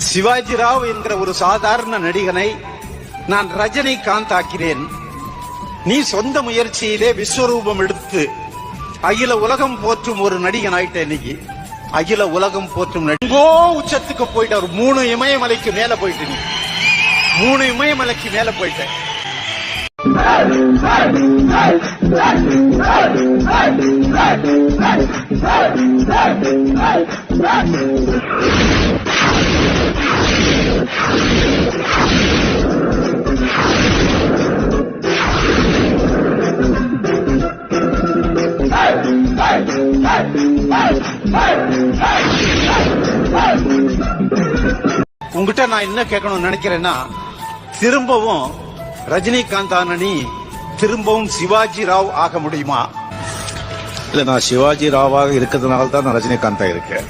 சிவாஜி ராவ் என்கிற ஒரு சாதாரண நடிகனை நான் ரஜினிகாந்த் ஆக்கிறேன். நீ சொந்த முயற்சியிலே விஸ்வரூபம் எடுத்து அகில உலகம் போற்றும் ஒரு நடிகன் ஆயிட்ட. இன்னைக்கு அகில உலகம் போற்றும் நடிகோ உச்சத்துக்கு போயிட்ட. ஒரு 3 இமயமலைக்கு மேல போயிட்டு, நீ 3 இமயமலைக்கு மேல போயிட்ட. உங்ககிட்ட நான் என்ன கேட்கணும்னு நினைக்கிறேன்னா, திரும்பவும் ரஜினிகாந்த் ஆனி திரும்பவும் சிவாஜி ராவ் ஆக முடியுமா? இல்ல, நான் சிவாஜி ராவாக இருக்கிறதுனால தான் நான் ரஜினிகாந்தா இருக்கேன்.